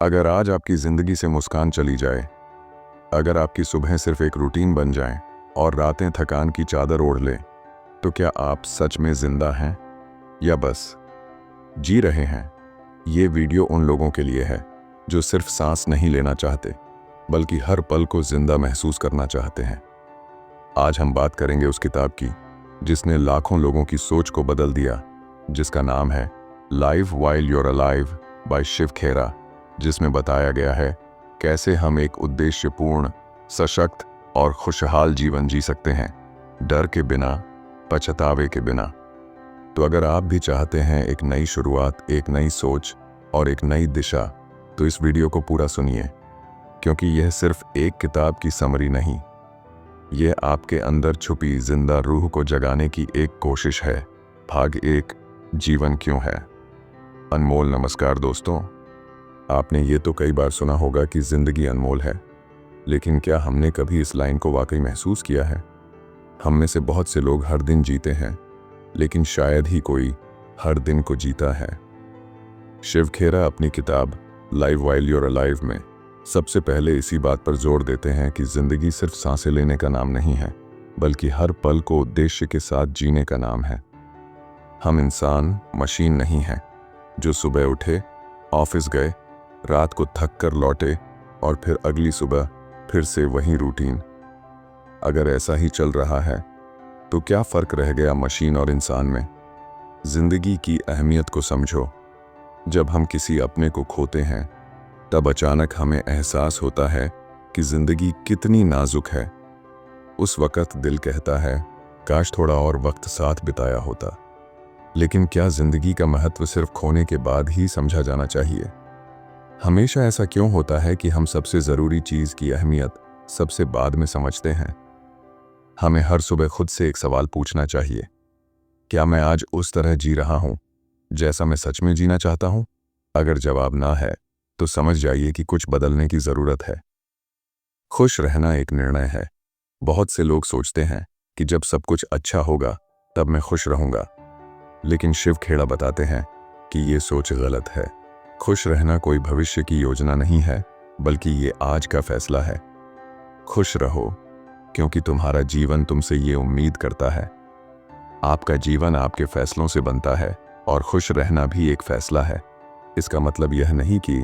अगर आज आपकी ज़िंदगी से मुस्कान चली जाए, अगर आपकी सुबह सिर्फ एक रूटीन बन जाए और रातें थकान की चादर ओढ़ लें, तो क्या आप सच में जिंदा हैं या बस जी रहे हैं? ये वीडियो उन लोगों के लिए है जो सिर्फ सांस नहीं लेना चाहते, बल्कि हर पल को जिंदा महसूस करना चाहते हैं। आज हम बात करेंगे उस किताब की जिसने लाखों लोगों की सोच को बदल दिया, जिसका नाम है live while you're alive by Shiv Khera, जिसमें बताया गया है कैसे हम एक उद्देश्यपूर्ण, सशक्त और खुशहाल जीवन जी सकते हैं, डर के बिना, पछतावे के बिना। तो अगर आप भी चाहते हैं एक नई शुरुआत, एक नई सोच और एक नई दिशा, तो इस वीडियो को पूरा सुनिए, क्योंकि यह सिर्फ एक किताब की समरी नहीं, यह आपके अंदर छुपी जिंदा रूह को जगाने की एक कोशिश है। भाग 1, जीवन क्यों है। अनमोल नमस्कार दोस्तों। आपने ये तो कई बार सुना होगा कि जिंदगी अनमोल है, लेकिन क्या हमने कभी इस लाइन को वाकई महसूस किया है? हम में से बहुत से लोग हर दिन जीते हैं, लेकिन शायद ही कोई हर दिन को जीता है। शिव खेरा अपनी किताब लाइव वाइल यूर अलाइव में सबसे पहले इसी बात पर जोर देते हैं कि जिंदगी सिर्फ सांसें लेने का नाम नहीं है, बल्कि हर पल को उद्देश्य के साथ जीने का नाम है। हम इंसान मशीन नहीं हैं जो सुबह उठे, ऑफिस गए, रात को थक कर लौटे और फिर अगली सुबह फिर से वही रूटीन। अगर ऐसा ही चल रहा है तो क्या फर्क रह गया मशीन और इंसान में? जिंदगी की अहमियत को समझो। जब हम किसी अपने को खोते हैं, तब अचानक हमें एहसास होता है कि जिंदगी कितनी नाजुक है। उस वक्त दिल कहता है काश थोड़ा और वक्त साथ बिताया होता। लेकिन क्या जिंदगी का महत्व सिर्फ खोने के बाद ही समझा जाना चाहिए? हमेशा ऐसा क्यों होता है कि हम सबसे ज़रूरी चीज़ की अहमियत सबसे बाद में समझते हैं? हमें हर सुबह खुद से एक सवाल पूछना चाहिए, क्या मैं आज उस तरह जी रहा हूँ जैसा मैं सच में जीना चाहता हूँ? अगर जवाब ना है, तो समझ जाइए कि कुछ बदलने की ज़रूरत है। खुश रहना एक निर्णय है। बहुत से लोग सोचते हैं कि जब सब कुछ अच्छा होगा तब मैं खुश रहूँगा, लेकिन शिव खेड़ा बताते हैं कि ये सोच गलत है। खुश रहना कोई भविष्य की योजना नहीं है, बल्कि ये आज का फैसला है। खुश रहो, क्योंकि तुम्हारा जीवन तुमसे ये उम्मीद करता है। आपका जीवन आपके फैसलों से बनता है, और खुश रहना भी एक फैसला है। इसका मतलब यह नहीं कि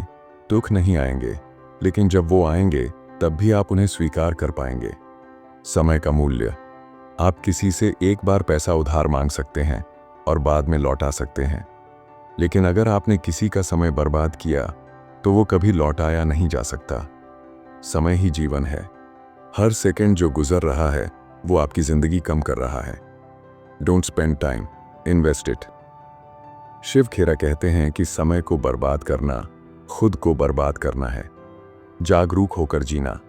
दुख नहीं आएंगे, लेकिन जब वो आएंगे तब भी आप उन्हें स्वीकार कर पाएंगे। समय का मूल्य। आप किसी से एक बार पैसा उधार मांग सकते हैं और बाद में लौटा सकते हैं, लेकिन अगर आपने किसी का समय बर्बाद किया तो वो कभी लौटाया नहीं जा सकता। समय ही जीवन है। हर सेकंड जो गुजर रहा है वो आपकी जिंदगी कम कर रहा है। Don't spend time, invest it. Shiv Khera कहते हैं कि समय को बर्बाद करना खुद को बर्बाद करना है। जागरूक होकर जीना।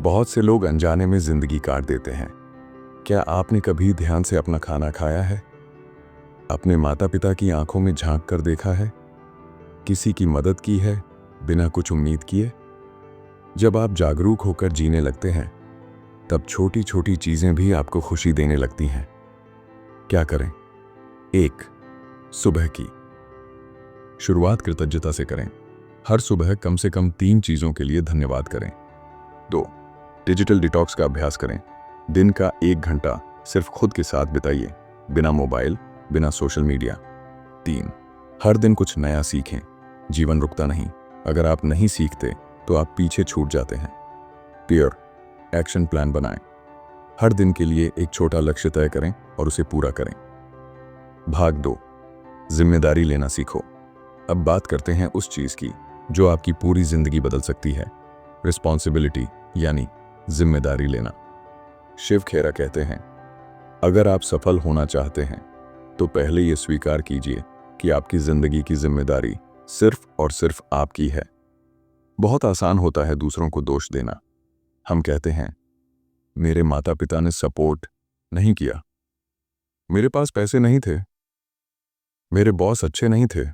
बहुत से लोग अनजाने में जिंदगी काट देते हैं। क्या आपने कभी ध्यान से अपना खाना खाया है? अपने माता पिता की आंखों में झांक कर देखा है? किसी की मदद की है बिना कुछ उम्मीद किए? जब आप जागरूक होकर जीने लगते हैं, तब छोटी छोटी चीजें भी आपको खुशी देने लगती हैं। क्या करें? 1. सुबह की शुरुआत कृतज्ञता से करें। हर सुबह कम से कम 3 चीजों के लिए धन्यवाद करें। 2. डिजिटल डिटॉक्स का अभ्यास करें। दिन का 1 घंटा सिर्फ खुद के साथ बिताइए, बिना मोबाइल, बिना सोशल मीडिया। 3. हर दिन कुछ नया सीखें। जीवन रुकता नहीं। अगर आप नहीं सीखते तो आप पीछे छूट जाते हैं। क्लियर एक्शन प्लान बनाएं। हर दिन के लिए एक छोटा लक्ष्य तय करें और उसे पूरा करें। भाग 2, जिम्मेदारी लेना सीखो। अब बात करते हैं उस चीज की जो आपकी पूरी जिंदगी बदल सकती है। रिस्पॉन्सिबिलिटी, यानी जिम्मेदारी लेना। शिव खेरा कहते हैं, अगर आप सफल होना चाहते हैं तो पहले ये स्वीकार कीजिए कि आपकी जिंदगी की जिम्मेदारी सिर्फ और सिर्फ आपकी है। बहुत आसान होता है दूसरों को दोष देना। हम कहते हैं मेरे माता पिता ने सपोर्ट नहीं किया, मेरे पास पैसे नहीं थे, मेरे बॉस अच्छे नहीं थे।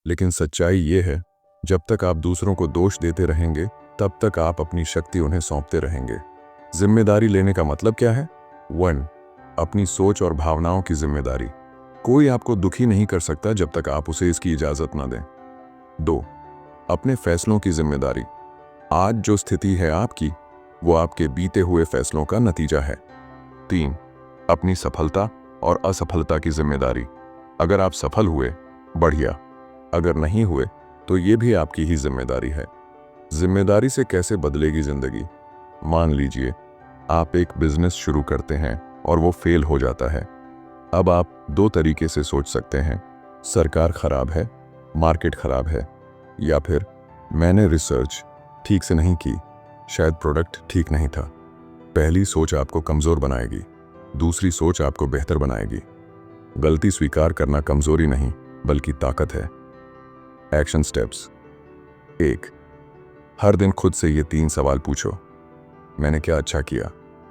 लेकिन सच्चाई ये है, जब तक आप दूसरों को दोष देते रहेंगे, तब तक आप अपनी शक्ति उन्हें सौंपते रहेंगे। जिम्मेदारी लेने का मतलब क्या है? 1. अपनी सोच और भावनाओं की जिम्मेदारी। कोई आपको दुखी नहीं कर सकता जब तक आप उसे इसकी इजाजत ना दें। 2. अपने फैसलों की जिम्मेदारी। आज जो स्थिति है आपकी, वो आपके बीते हुए फैसलों का नतीजा है। 3. अपनी सफलता और असफलता की जिम्मेदारी। अगर आप सफल हुए, बढ़िया। अगर नहीं हुए, तो ये भी आपकी ही जिम्मेदारी है। जिम्मेदारी से कैसे बदलेगी जिंदगी? मान लीजिए आप एक बिजनेस शुरू करते हैं और वो फेल हो जाता है। अब आप दो तरीके से सोच सकते हैं, सरकार खराब है, मार्केट खराब है, या फिर मैंने रिसर्च ठीक से नहीं की, शायद प्रोडक्ट ठीक नहीं था। पहली सोच आपको कमज़ोर बनाएगी, दूसरी सोच आपको बेहतर बनाएगी। गलती स्वीकार करना कमज़ोरी नहीं, बल्कि ताकत है। Action steps. 1. हर दिन खुद से ये 3 सवाल पूछो। मैंने क्या अच्छा किया?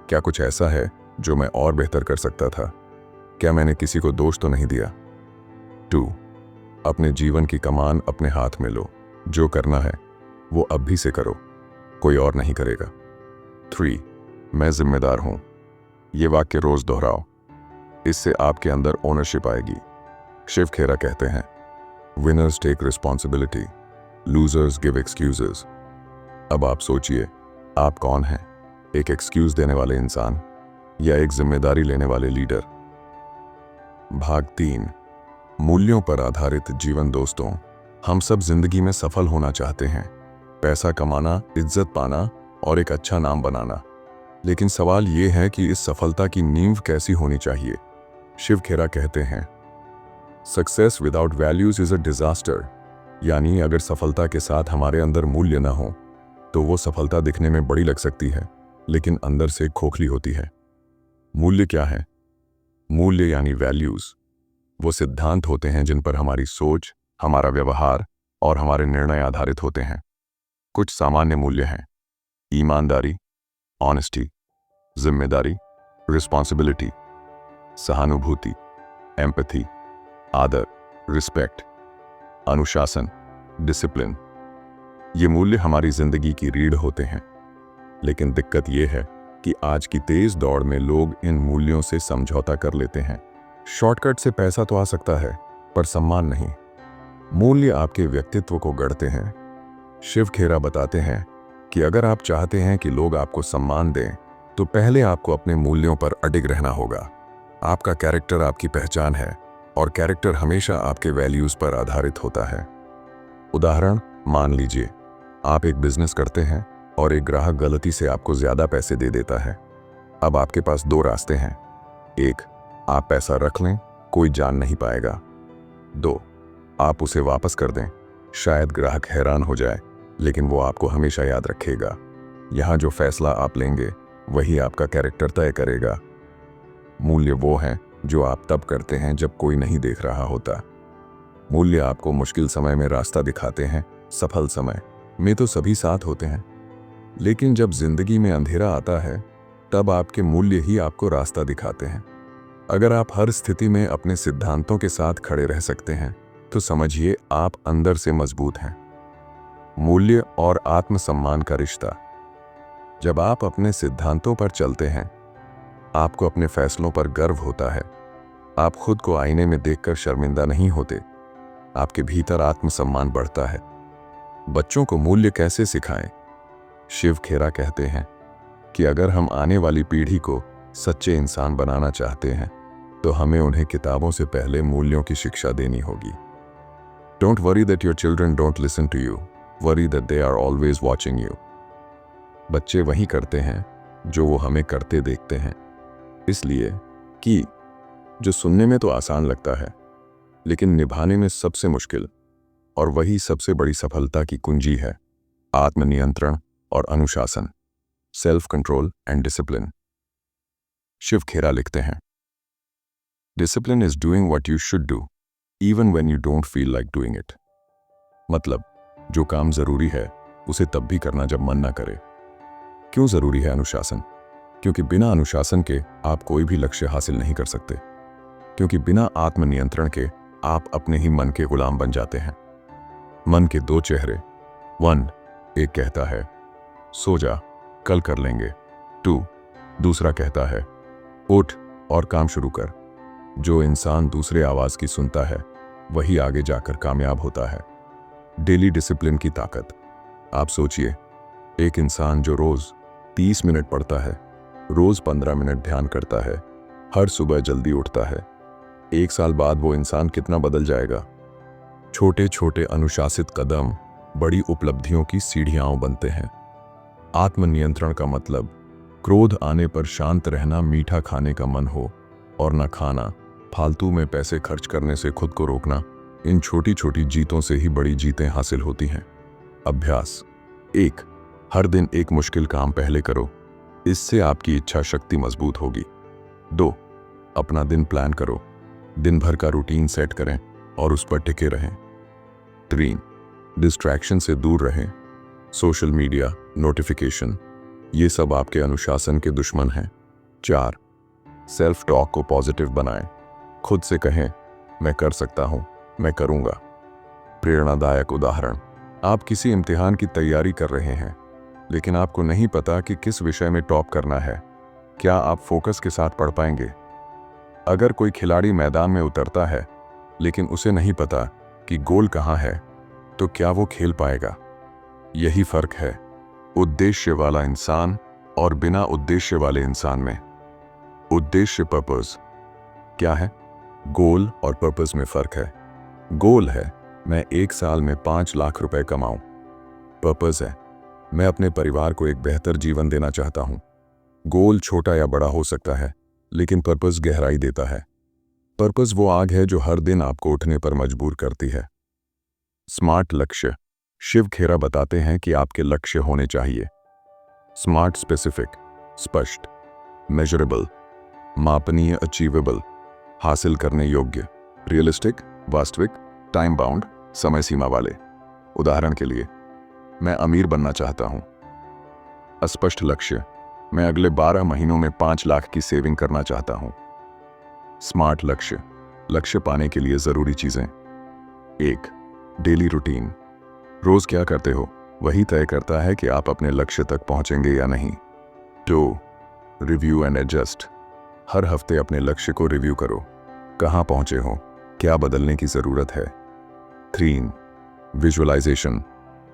क्या कुछ ऐसा है जो मैं और बेहतर कर सकता था? क्या मैंने किसी को दोष तो नहीं दिया? 2. अपने जीवन की कमान अपने हाथ में लो। जो करना है वो अभी से करो, कोई और नहीं करेगा। 3. मैं जिम्मेदार हूं। ये वाक्य रोज दोहराओ, इससे आपके अंदर ओनरशिप आएगी। शिव खेरा कहते हैं, winners take responsibility, losers give excuses. अब आप सोचिए, आप कौन हैं? एक एक्सक्यूज देने वाले इंसान या एक जिम्मेदारी लेने वाले लीडर? भाग 3, मूल्यों पर आधारित जीवन। दोस्तों, हम सब जिंदगी में सफल होना चाहते हैं, पैसा कमाना, इज्जत पाना और एक अच्छा नाम बनाना। लेकिन सवाल ये है कि इस सफलता की नींव कैसी होनी चाहिए? शिव खेरा कहते हैं, success without values is a disaster. यानी अगर सफलता के साथ हमारे अंदर मूल्य ना हो तो वो सफलता दिखने में बड़ी लग सकती है, लेकिन अंदर से खोखली होती है। मूल्य क्या है? मूल्य यानी वैल्यूज, वो सिद्धांत होते हैं जिन पर हमारी सोच, हमारा व्यवहार और हमारे निर्णय आधारित होते हैं। कुछ सामान्य मूल्य हैं: ईमानदारी, ऑनेस्टी, जिम्मेदारी, रिस्पॉन्सिबिलिटी, सहानुभूति, एम्पैथी, आदर, रिस्पेक्ट, अनुशासन, डिसिप्लिन। ये मूल्य हमारी जिंदगी की रीढ़ होते हैं। लेकिन दिक्कत ये है कि आज की तेज दौड़ में लोग इन मूल्यों से समझौता कर लेते हैं। शॉर्टकट से पैसा तो आ सकता है, पर सम्मान नहीं। मूल्य आपके व्यक्तित्व को गढ़ते हैं। शिव खेरा बताते हैं कि अगर आप चाहते हैं कि लोग आपको सम्मान दें, तो पहले आपको अपने मूल्यों पर अडिग रहना होगा। आपका कैरेक्टर आपकी पहचान है, और कैरेक्टर हमेशा आपके वैल्यूज पर आधारित होता है। उदाहरण, मान लीजिए आप एक बिजनेस करते हैं और एक ग्राहक गलती से आपको ज्यादा पैसे दे देता है। अब आपके पास 2 रास्ते हैं। 1, आप पैसा रख लें, कोई जान नहीं पाएगा। 2, आप उसे वापस कर दें। शायद ग्राहक हैरान हो जाए, लेकिन वो आपको हमेशा याद रखेगा। यहाँ जो फैसला आप लेंगे वही आपका कैरेक्टर तय करेगा। मूल्य वो हैं जो आप तब करते हैं जब कोई नहीं देख रहा होता। मूल्य आपको मुश्किल समय में रास्ता दिखाते हैं, सफल समय में तो सभी साथ होते हैं। लेकिन जब जिंदगी में अंधेरा आता है, तब आपके मूल्य ही आपको रास्ता दिखाते हैं। अगर आप हर स्थिति में अपने सिद्धांतों के साथ खड़े रह सकते हैं, तो समझिए आप अंदर से मजबूत हैं। मूल्य और आत्मसम्मान का रिश्ता। जब आप अपने सिद्धांतों पर चलते हैं, आपको अपने फैसलों पर गर्व होता है। आप खुद को आईने में देखकर शर्मिंदा नहीं होते। आपके भीतर आत्मसम्मान बढ़ता है। बच्चों को मूल्य कैसे सिखाएं? शिव खेरा कहते हैं कि अगर हम आने वाली पीढ़ी को सच्चे इंसान बनाना चाहते हैं, तो हमें उन्हें किताबों से पहले मूल्यों की शिक्षा देनी होगी। Don't worry that your children don't listen to you, worry that they are always watching you. बच्चे वही करते हैं जो वो हमें करते देखते हैं, इसलिए कि जो सुनने में तो आसान लगता है, लेकिन निभाने में सबसे मुश्किल, और वही सबसे बड़ी सफलता की कुंजी है। आत्मनियंत्रण और अनुशासन, self control and discipline. Shiv Khera लिखते हैं, discipline is doing what you should do even when you don't feel like doing it. मतलब, जो काम जरूरी है उसे तब भी करना जब मन ना करे। क्यों जरूरी है अनुशासन? क्योंकि बिना अनुशासन के आप कोई भी लक्ष्य हासिल नहीं कर सकते। क्योंकि बिना आत्मनियंत्रण के आप अपने ही मन के गुलाम बन जाते हैं। मन के 2 चेहरे। 1, एक कहता है सो जा, कल कर लेंगे। 2, दूसरा कहता है उठ और काम शुरू कर। जो इंसान दूसरे आवाज की सुनता है, वही आगे जाकर कामयाब होता है। डेली डिसिप्लिन की ताकत। आप सोचिए, एक इंसान जो रोज 30 मिनट पढ़ता है, रोज 15 मिनट ध्यान करता है, हर सुबह जल्दी उठता है, 1 साल बाद वो इंसान कितना बदल जाएगा। छोटे छोटे अनुशासित कदम बड़ी उपलब्धियों की सीढ़ियां बनते हैं। आत्मनियंत्रण का मतलब क्रोध आने पर शांत रहना, मीठा खाने का मन हो और न खाना, फालतू में पैसे खर्च करने से खुद को रोकना। इन छोटी छोटी जीतों से ही बड़ी जीतें हासिल होती हैं। अभ्यास 1, हर दिन एक मुश्किल काम पहले करो, इससे आपकी इच्छा शक्ति मजबूत होगी। 2, अपना दिन प्लान करो, दिन भर का रूटीन सेट करें और उस पर टिके रहें। 3, डिस्ट्रैक्शन से दूर रहें, सोशल मीडिया, नोटिफिकेशन, ये सब आपके अनुशासन के दुश्मन हैं। 4, सेल्फ टॉक को पॉजिटिव बनाएं, खुद से कहें मैं कर सकता हूं, मैं करूंगा। प्रेरणादायक उदाहरण, आप किसी इम्तिहान की तैयारी कर रहे हैं, लेकिन आपको नहीं पता कि किस विषय में टॉप करना है। क्या आप फोकस के साथ पढ़ पाएंगे? अगर कोई खिलाड़ी मैदान में उतरता है लेकिन उसे नहीं पता कि गोल कहां है, तो क्या वो खेल पाएगा? यही फर्क है उद्देश्य वाला इंसान और बिना उद्देश्य वाले इंसान में। उद्देश्य, पर्पस क्या है? गोल और पर्पस में फर्क है। गोल है मैं 1 साल में 5 लाख रुपए कमाऊं। पर्पस है मैं अपने परिवार को एक बेहतर जीवन देना चाहता हूं। गोल छोटा या बड़ा हो सकता है, लेकिन पर्पस गहराई देता है। पर्पस वो आग है जो हर दिन आपको उठने पर मजबूर करती है। स्मार्ट लक्ष्य, शिव खेरा बताते हैं कि आपके लक्ष्य होने चाहिए स्मार्ट, स्पेसिफिक, स्पष्ट, मेजरेबल, मापनीय, अचीवेबल, हासिल करने योग्य, रियलिस्टिक, वास्तविक, टाइम बाउंड, समय सीमा वाले। उदाहरण के लिए, मैं अमीर बनना चाहता हूं। अस्पष्ट लक्ष्य, मैं अगले 12 महीनों में 5 लाख की सेविंग करना चाहता हूं। स्मार्ट लक्ष्य, लक्ष्य पाने के लिए जरूरी चीजें। 1, डेली रूटीन, रोज क्या करते हो वही तय करता है कि आप अपने लक्ष्य तक पहुंचेंगे या नहीं। 2, रिव्यू एंड एडजस्ट, हर हफ्ते अपने लक्ष्य को रिव्यू करो, कहां पहुंचे हो, क्या बदलने की जरूरत है। 3, विजुअलाइजेशन,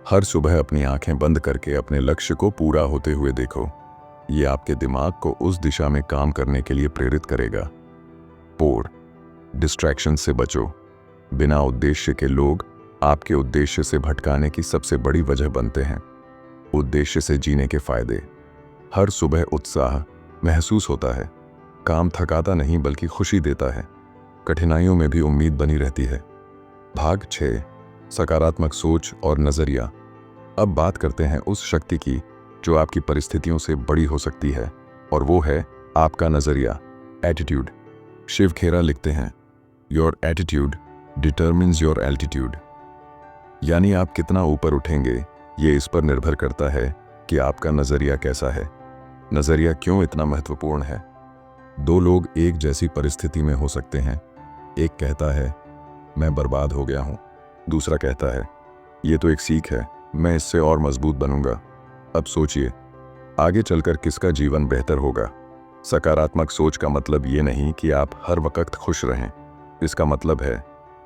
हर सुबह अपनी आंखें बंद करके अपने लक्ष्य को पूरा होते हुए देखो, ये आपके दिमाग को उस दिशा में काम करने के लिए प्रेरित करेगा। 4, डिस्ट्रैक्शन से बचो, बिना उद्देश्य के लोग आपके उद्देश्य से भटकाने की सबसे बड़ी वजह बनते हैं। उद्देश्य से जीने के फायदे, हर सुबह उत्साह महसूस होता है, काम थकाता नहीं बल्कि खुशी देता है, कठिनाइयों में भी उम्मीद बनी रहती है। भाग 6, सकारात्मक सोच और नजरिया। अब बात करते हैं उस शक्ति की जो आपकी परिस्थितियों से बड़ी हो सकती है, और वो है आपका नजरिया, एटीट्यूड। शिव खेरा लिखते हैं, your attitude determines your altitude, यानी आप कितना ऊपर उठेंगे ये इस पर निर्भर करता है कि आपका नजरिया कैसा है। नजरिया क्यों इतना महत्वपूर्ण है? 2 लोग एक जैसी परिस्थिति में हो सकते हैं, एक कहता है मैं बर्बाद हो गया हूं, दूसरा कहता है ये तो एक सीख है, मैं इससे और मजबूत बनूंगा। अब सोचिए, आगे चलकर किसका जीवन बेहतर होगा? सकारात्मक सोच का मतलब ये नहीं कि आप हर वक्त खुश रहें, इसका मतलब है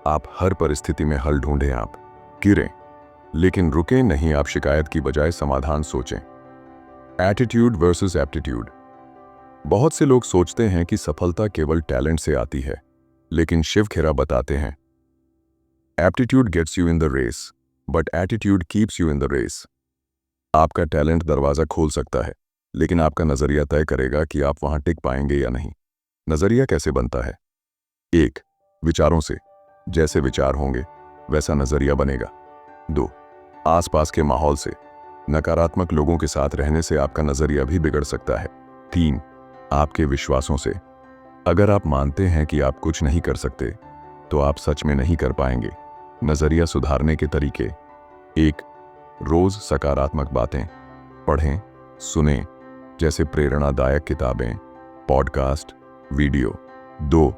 आप हर परिस्थिति में हल ढूंढें। आप गिरें लेकिन रुकें नहीं, आप शिकायत की बजाय समाधान सोचें। एटीट्यूड वर्सेस एप्टीट्यूड, बहुत से लोग सोचते हैं कि सफलता केवल टैलेंट से आती है, लेकिन शिव खेरा बताते हैं aptitude gets you in the race but attitude keeps you in the race. आपका टैलेंट दरवाजा खोल सकता है, लेकिन आपका नजरिया तय करेगा कि आप वहां टिक पाएंगे या नहीं। नजरिया कैसे बनता है? 1, विचारों से, जैसे विचार होंगे वैसा नजरिया बनेगा। 2, आसपास के माहौल से, नकारात्मक लोगों के साथ रहने से आपका नजरिया भी बिगड़ सकता है। 3, आपके विश्वासों से, अगर आप मानते हैं कि आप कुछ नहीं कर सकते तो आप सच में नहीं कर पाएंगे। नजरिया सुधारने के तरीके: 1, रोज सकारात्मक बातें पढ़ें, सुनें, जैसे प्रेरणादायक किताबें, पॉडकास्ट, वीडियो। 2,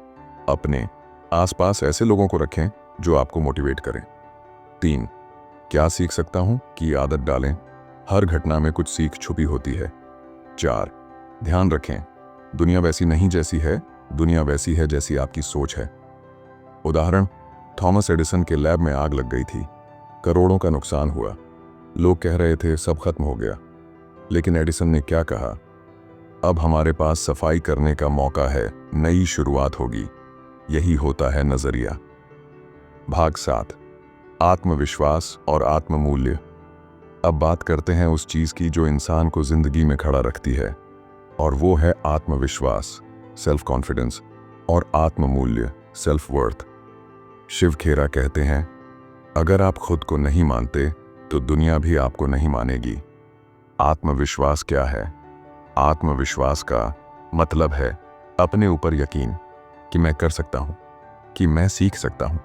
अपने आसपास ऐसे लोगों को रखें जो आपको मोटिवेट करें। 3, क्या सीख सकता हूं की आदत डालें, हर घटना में कुछ सीख छुपी होती है। 4, ध्यान रखें, दुनिया वैसी नहीं जैसी है, दुनिया वैसी है जैसी आपकी सोच है। उदाहरण, थॉमस एडिसन के लैब में आग लग गई थी, करोड़ों का नुकसान हुआ। लोग कह रहे थे सब खत्म हो गया, लेकिन एडिसन ने क्या कहा? अब हमारे पास सफाई करने का मौका है, नई शुरुआत होगी। यही होता है नजरिया। भाग 7, आत्मविश्वास और आत्ममूल्य। अब बात करते हैं उस चीज की जो इंसान को जिंदगी में खड़ा रखती है, और वो है आत्मविश्वास, सेल्फ कॉन्फिडेंस, और आत्ममूल्य, सेल्फ वर्थ। शिव खेरा कहते हैं, अगर आप खुद को नहीं मानते तो दुनिया भी आपको नहीं मानेगी। आत्मविश्वास क्या है? आत्मविश्वास का मतलब है अपने ऊपर यकीन कि मैं कर सकता हूं, कि मैं सीख सकता हूं,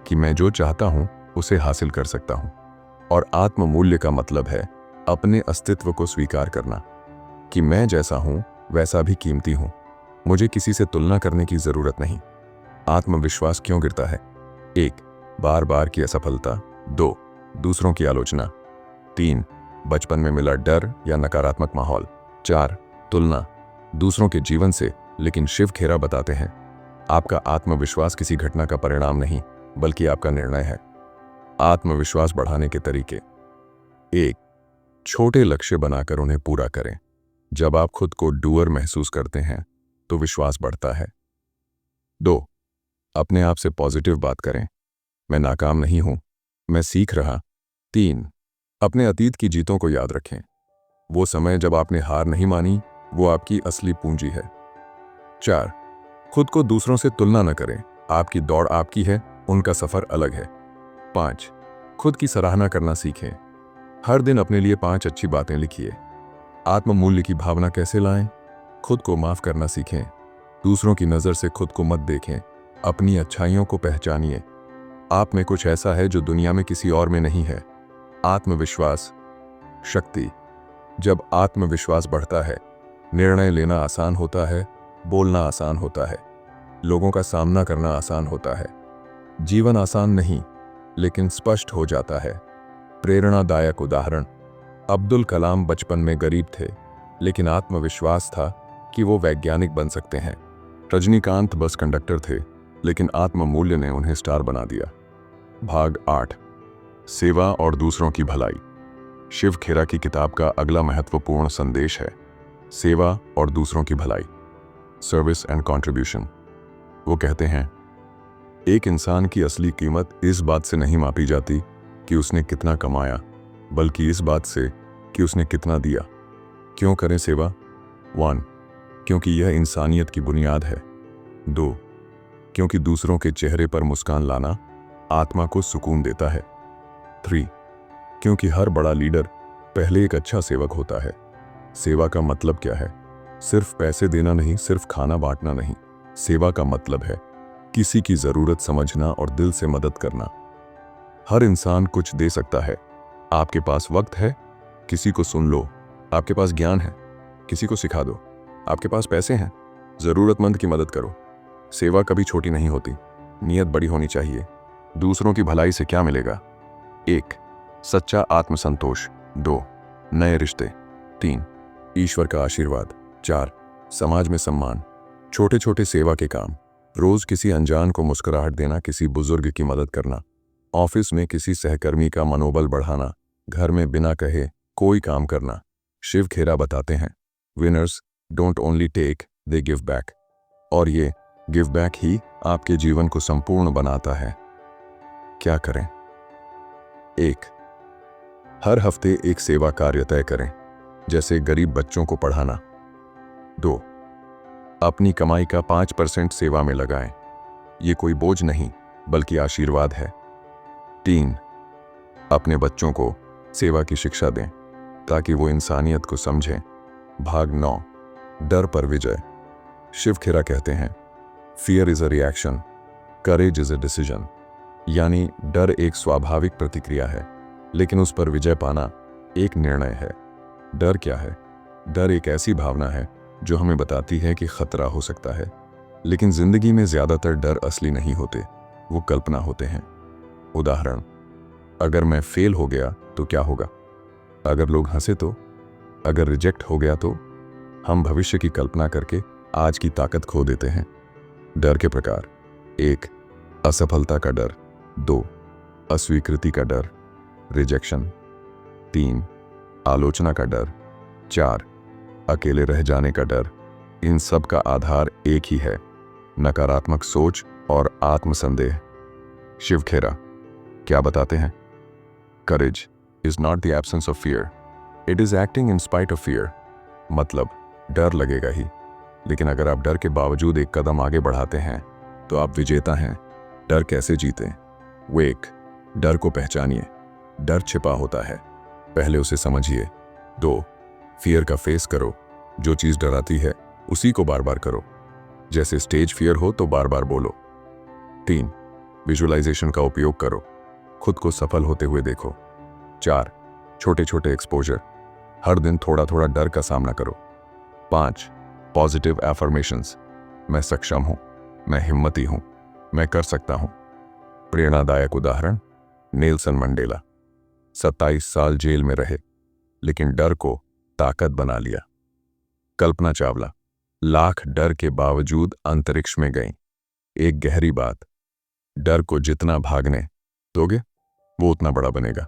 कि मैं जो चाहता हूं उसे हासिल कर सकता हूं। और आत्ममूल्य का मतलब है अपने अस्तित्व को स्वीकार करना कि मैं जैसा हूं वैसा भी कीमती हूं, मुझे किसी से तुलना करने की जरूरत नहीं। आत्मविश्वास क्यों गिरता है? 1, बार बार की असफलता। 2, दूसरों की आलोचना। 3, बचपन में मिला डर या नकारात्मक माहौल। 4, तुलना दूसरों के जीवन से। लेकिन शिव खेरा बताते हैं, आपका आत्मविश्वास किसी घटना का परिणाम नहीं, बल्कि आपका निर्णय है। आत्मविश्वास बढ़ाने के तरीके। 1, छोटे लक्ष्य बनाकर उन्हें पूरा करें। जब आप खुद को डूअर महसूस करते हैं तो विश्वास बढ़ता है। 2, अपने आप से पॉजिटिव बात करें, मैं नाकाम नहीं हूं, मैं सीख रहा। 3, अपने अतीत की जीतों को याद रखें, वो समय जब आपने हार नहीं मानी, वो आपकी असली पूंजी है। 4, खुद को दूसरों से तुलना न करें, आपकी दौड़ आपकी है, उनका सफर अलग है। 5, खुद की सराहना करना सीखें, हर दिन अपने लिए 5 अच्छी बातें लिखिए। आत्ममूल्य की भावना कैसे लाएं? खुद को माफ करना सीखें, दूसरों की नज़र से खुद को मत देखें, अपनी अच्छाइयों को पहचानिए। आप में कुछ ऐसा है जो दुनिया में किसी और में नहीं है। आत्मविश्वास शक्ति। जब आत्मविश्वास बढ़ता है, निर्णय लेना आसान होता है, बोलना आसान होता है, लोगों का सामना करना आसान होता है। जीवन आसान नहीं, लेकिन स्पष्ट हो जाता है। प्रेरणादायक उदाहरण, अब्दुल कलाम बचपन में गरीब थे, लेकिन आत्मविश्वास था कि वो वैज्ञानिक बन सकते हैं। रजनीकांत बस कंडक्टर थे, लेकिन आत्ममूल्य ने उन्हें स्टार बना दिया। भाग 8, सेवा और दूसरों की भलाई। शिव खेरा की किताब का अगला महत्वपूर्ण संदेश है सेवा और दूसरों की भलाई, सर्विस एंड कंट्रीब्यूशन। वो कहते हैं, एक इंसान की असली कीमत इस बात से नहीं मापी जाती कि उसने कितना कमाया, बल्कि इस बात से कि उसने कितना दिया। क्यों करें सेवा? 1, क्योंकि यह इंसानियत की बुनियाद है। 2, क्योंकि दूसरों के चेहरे पर मुस्कान लाना आत्मा को सुकून देता है। 3, क्योंकि हर बड़ा लीडर पहले एक अच्छा सेवक होता है। सेवा का मतलब क्या है? सिर्फ पैसे देना नहीं, सिर्फ खाना बांटना नहीं। सेवा का मतलब है किसी की जरूरत समझना और दिल से मदद करना। हर इंसान कुछ दे सकता है। आपके पास वक्त है, किसी को सुन लो। आपके पास ज्ञान है, किसी को सिखा दो। आपके पास पैसे हैं, जरूरतमंद की मदद करो। सेवा कभी छोटी नहीं होती, नियत बड़ी होनी चाहिए। दूसरों की भलाई से क्या मिलेगा? 1, सच्चा आत्मसंतोष। 2, नए रिश्ते। 3, ईश्वर का आशीर्वाद। 4, समाज में सम्मान। छोटे छोटे सेवा के काम, रोज किसी अनजान को मुस्कुराहट देना, किसी बुजुर्ग की मदद करना, ऑफिस में किसी सहकर्मी का मनोबल बढ़ाना, घर में बिना कहे कोई काम करना। शिव खेरा बताते हैं, winners don't only take, they give back. और ये गिव बैक ही आपके जीवन को संपूर्ण बनाता है। क्या करें? 1, हर हफ्ते एक सेवा कार्य तय करें, जैसे गरीब बच्चों को पढ़ाना। 2, अपनी कमाई का 5% सेवा में लगाएं, ये कोई बोझ नहीं बल्कि आशीर्वाद है। 3, अपने बच्चों को सेवा की शिक्षा दें ताकि वो इंसानियत को समझें। भाग 9, डर पर विजय। शिव खेरा कहते हैं, fear is a reaction, courage is a decision. यानी डर एक स्वाभाविक प्रतिक्रिया है, लेकिन उस पर विजय पाना एक निर्णय है। डर क्या है? डर एक ऐसी भावना है जो हमें बताती है कि खतरा हो सकता है, लेकिन जिंदगी में ज्यादातर डर असली नहीं होते, वो कल्पना होते हैं। उदाहरण, अगर मैं फेल हो गया तो क्या होगा? अगर लोग हंसे तो? अगर रिजेक्ट हो गया तो? हम भविष्य की कल्पना करके आज की ताकत खो देते हैं। डर के प्रकार: 1, असफलता का डर। 2, अस्वीकृति का डर। रिजेक्शन। 3 आलोचना का डर। 4 अकेले रह जाने का डर। इन सब का आधार एक ही है, नकारात्मक सोच और आत्मसंदेह। शिव खेरा क्या बताते हैं? Courage is not the absence of fear, it is acting in spite of fear. मतलब डर लगेगा ही, लेकिन अगर आप डर के बावजूद एक कदम आगे बढ़ाते हैं तो आप विजेता हैं। डर कैसे जीतें? वेक, डर को पहचानिए। डर छिपा होता है, पहले उसे समझिए। 2 फियर का फेस करो। जो चीज़ डराती है उसी को बार बार करो, जैसे स्टेज फियर हो तो बार बार बोलो। 3 विजुअलाइजेशन का उपयोग करो, खुद को सफल होते हुए देखो। 4 छोटे छोटे एक्सपोजर, हर दिन थोड़ा थोड़ा डर का सामना करो। 5 पॉजिटिव एफर्मेशंस, मैं सक्षम हूं, मैं हिम्मती हूं, मैं कर सकता हूं। प्रेरणादायक उदाहरण नेल्सन मंडेला, 27 साल जेल में रहे लेकिन डर को ताकत बना लिया। कल्पना चावला लाख डर के बावजूद अंतरिक्ष में गईं। एक गहरी बात, डर को जितना भागने दोगे वो उतना बड़ा बनेगा,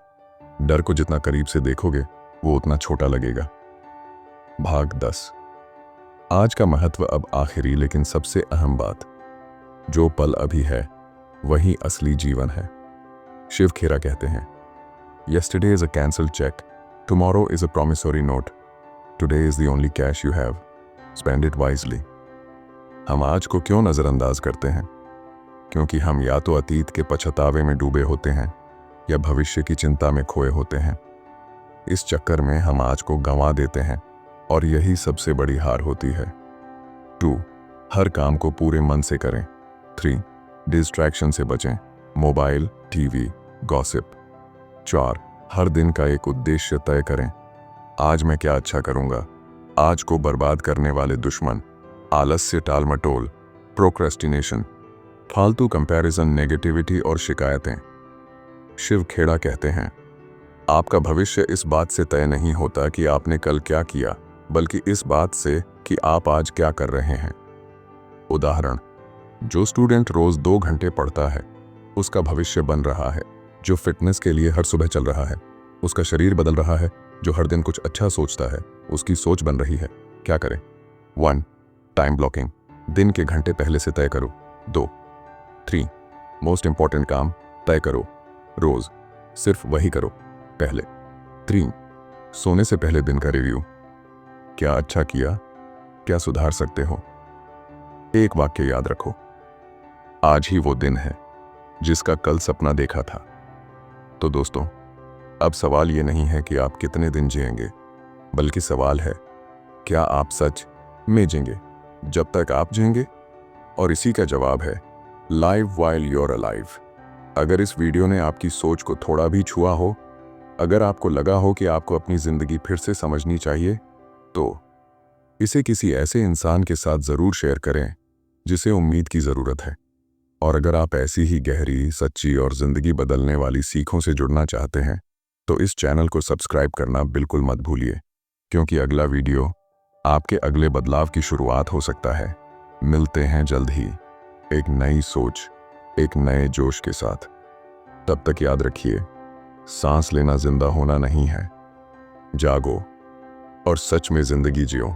डर को जितना करीब से देखोगे वो उतना छोटा लगेगा। भाग 10। आज का महत्व अब आखिरी लेकिन सबसे अहम बात, जो पल अभी है वही असली जीवन है। शिव खेरा कहते हैं, Yesterday is a cancelled check, tomorrow is a promissory note, today is the only cash you have, spend it wisely। हम आज को क्यों नज़रअंदाज करते हैं? क्योंकि हम या तो अतीत के पछतावे में डूबे होते हैं या भविष्य की चिंता में खोए होते हैं। इस चक्कर में हम आज को गंवा देते हैं और यही सबसे बड़ी हार होती है। 2 हर काम को पूरे मन से करें। 3 डिस्ट्रैक्शन से बचें, मोबाइल, टीवी, गॉसिप। 4 हर दिन का एक उद्देश्य तय करें, आज मैं क्या अच्छा करूंगा। आज को बर्बाद करने वाले दुश्मन, आलस्य, टालमटोल, प्रोक्रेस्टिनेशन, फालतू कंपैरिजन, नेगेटिविटी और शिकायतें। शिव खेड़ा कहते हैं, आपका भविष्य इस बात से तय नहीं होता कि आपने कल क्या किया, बल्कि इस बात से कि आप आज क्या कर रहे हैं। उदाहरण, जो स्टूडेंट रोज 2 घंटे पढ़ता है उसका भविष्य बन रहा है। जो फिटनेस के लिए हर सुबह चल रहा है उसका शरीर बदल रहा है। जो हर दिन कुछ अच्छा सोचता है उसकी सोच बन रही है। क्या करें? 1 टाइम ब्लॉकिंग, दिन के घंटे पहले से तय करो। 2 3 मोस्ट इंपॉर्टेंट काम तय करो, रोज सिर्फ वही करो पहले। 3 सोने से पहले दिन का रिव्यू, क्या अच्छा किया, क्या सुधार सकते हो। एक वाक्य याद रखो, आज ही वो दिन है जिसका कल सपना देखा था। तो दोस्तों, अब सवाल ये नहीं है कि आप कितने दिन जिएंगे, बल्कि सवाल है क्या आप सच में जिएंगे जब तक आप जिएंगे। और इसी का जवाब है लाइव वाइल यूर अलाइव। अगर इस वीडियो ने आपकी सोच को थोड़ा भी छुआ हो, अगर आपको लगा हो कि आपको अपनी जिंदगी फिर से समझनी चाहिए, तो इसे किसी ऐसे इंसान के साथ जरूर शेयर करें जिसे उम्मीद की जरूरत है। और अगर आप ऐसी ही गहरी, सच्ची और जिंदगी बदलने वाली सीखों से जुड़ना चाहते हैं तो इस चैनल को सब्सक्राइब करना बिल्कुल मत भूलिए, क्योंकि अगला वीडियो आपके अगले बदलाव की शुरुआत हो सकता है। मिलते हैं जल्द ही एक नई सोच, एक नए जोश के साथ। तब तक याद रखिए, सांस लेना जिंदा होना नहीं है। जागो और सच में जिंदगी जियो।